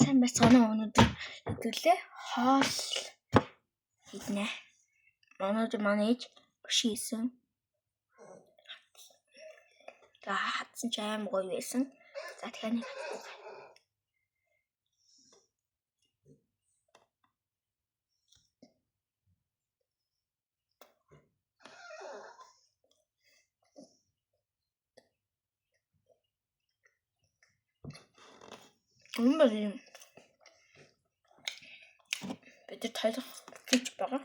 Сайн байцгаана уу өнөөдөр хэдүүлээ хоол хийднэ. Өнөөдөр манай ээж биш хийсэн. За хатсан ч аим гоё байсан. За тэгэхээр нэг юм бид тайлах гэж байгаа.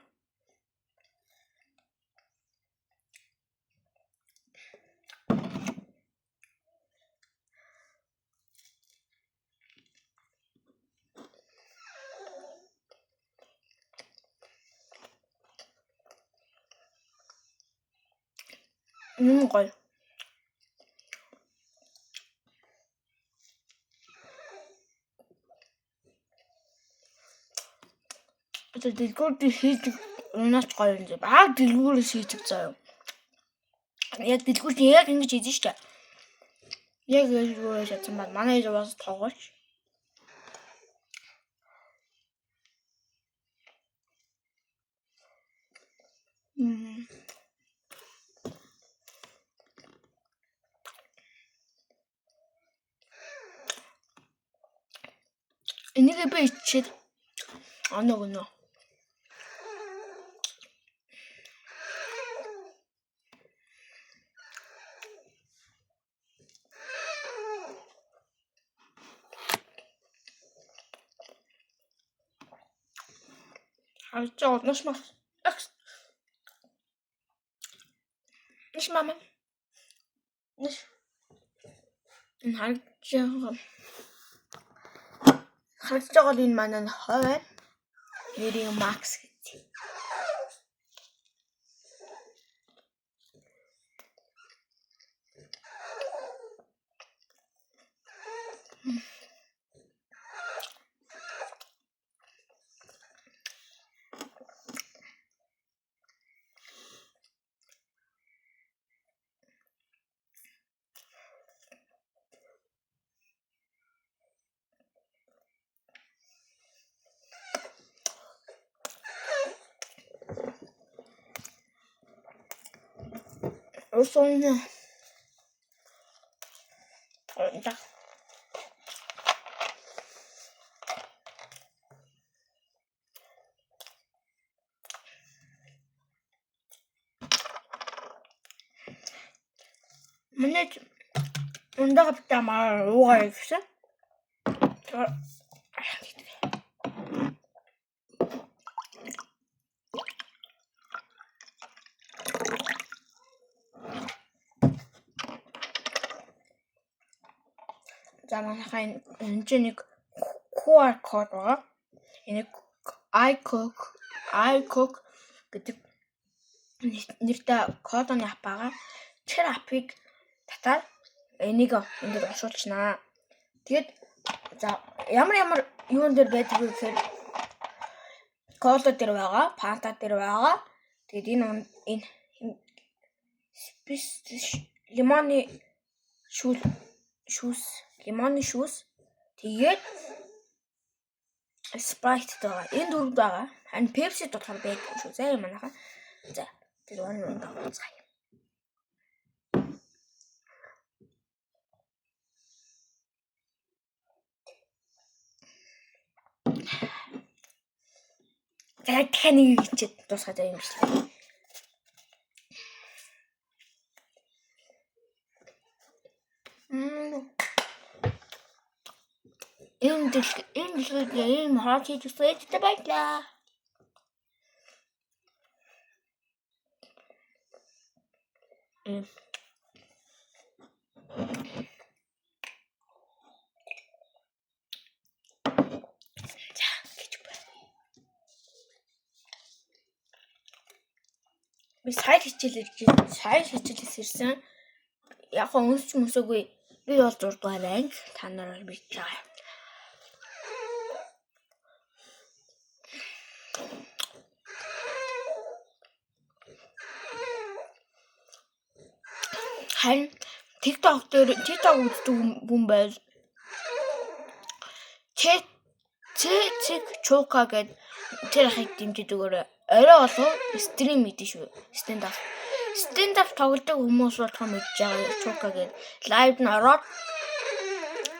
Гоё. Одоо дэлгүүр хийдэг унаач гоё юм зэ. Баг дэлгүүрээс хийдэг заяа. Яг дэлгүүр яг ингэж хийдэж штэ. Яг дэлгүүрээс ятсан байна. Манай ээж бас тоогооч. Энийг би ичээд оноо. Хавчаа однош мах. Ниш мама. Ниш. Харж байгаа л энэ манай хой. Нэрийг Макс гэдэг. Усоно. Да. Манай ундаа битамаа уугаа гэсэн. За манайхаа энэ чинь нэг QR код байгаа. Энэ iCook гэдэг нэртэй кодны ап байгаа. Тэр апыг татаад энийг энд оршуулчихнаа. Тэгээд за ямар юун дээр байдаг вэ гэхээр кола дээр байгаа, фанта дээр байгаа. Тэгээд энэ лимоны шүүс тэгээд спрайт байгаа. Энэ дөрөв байгаа. Харин пепси дотор байдаг шүү зэ манайхаа. За тэр нэг тооцгаая. Тэгэхээр нэг ичээд дуусгаад байгаа юм шиг л. Энэ дэлхийд ийм хот хийж үзсэн баярлаа. Би сайн хичээлээс ирсэн. Яг өнсч мөсөөгүй. Би бол 6 дугаар анги. Та нараар бич байгаа. Харин TikTok үздэг хүн байл. Цэг чуука гэд тэр ахыг дэмжиж өгөөрэй. Орой болов стрим мэдэн шүү. Stand up тоглодог хүмүүс бол том мэдж байгаа чуука гэд лайв нь ороод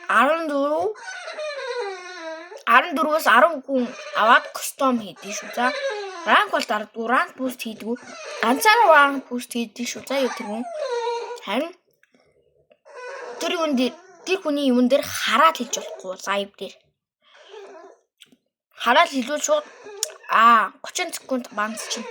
14-өөс 10 хүн аваад костюм хийдэг шүү. За ранк бол дардгүй, ранк буст хийдгүү. Ганцаараа ранк буст хийдэг шүү. За юу тэр хүн. Харин тэр хүний юм дээр хараад хийж болохгүй лайв дээр. Хараад хэлвэл шууд 30 секунд банц чинь.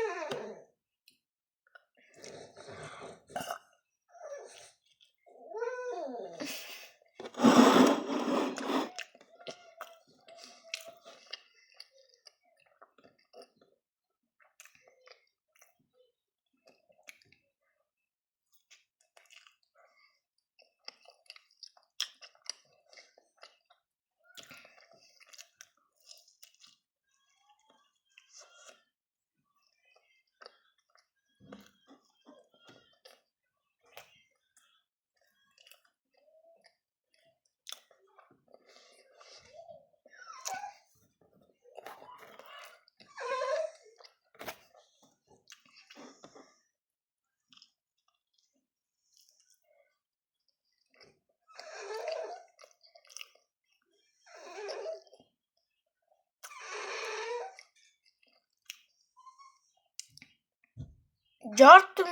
Jordan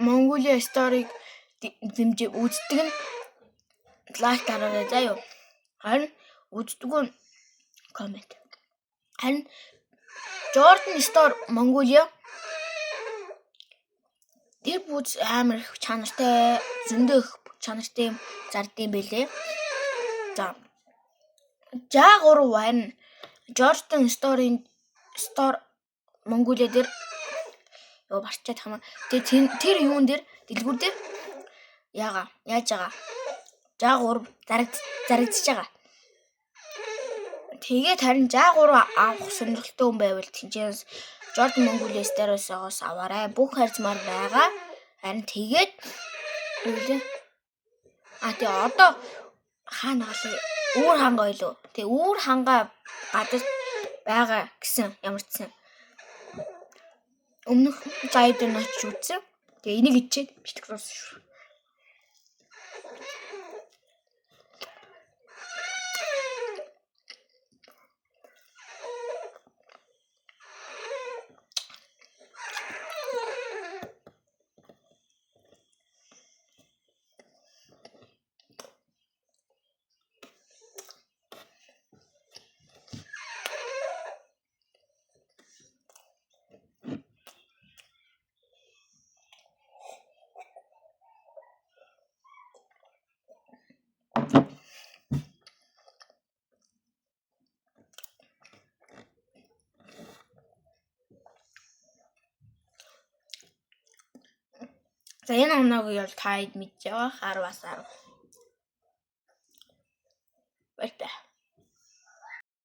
Mongolia story дэмжиж үздэг нь лайк дараарай заа юу. Харин үздэггүй коммент. Харин Jordan Store Mongolia тэр бүз амар их чанартай, зөндөө их чанартай зардсан байлээ. За 63 байна. Jordan Store Mongolia дээр ёо барчаад хамаа. Тэгээ тэр юун дээр дэлгүүр дээр яаж байгаа. 63 зарагдчихж байгаа. Тэгээд харин 63 авах сонирхолтой хүн байвал тийчээс Jordan Mongolia Store-оос аваарай. Бүх харьцмаар байгаа. Харин тэгээд тэгээ одоо хаана галаа үүр хангаа ойлоо. Тэгээ үүр хангаа гадар байгаа гэсэн ямарчсан. Өмнөх зайд нь очиж үзсэн. Тэгээ энийг ичээд битгэсэн шүү. За энэ оног бол таад мэдж байгаа 10-аас 10. Баяртай.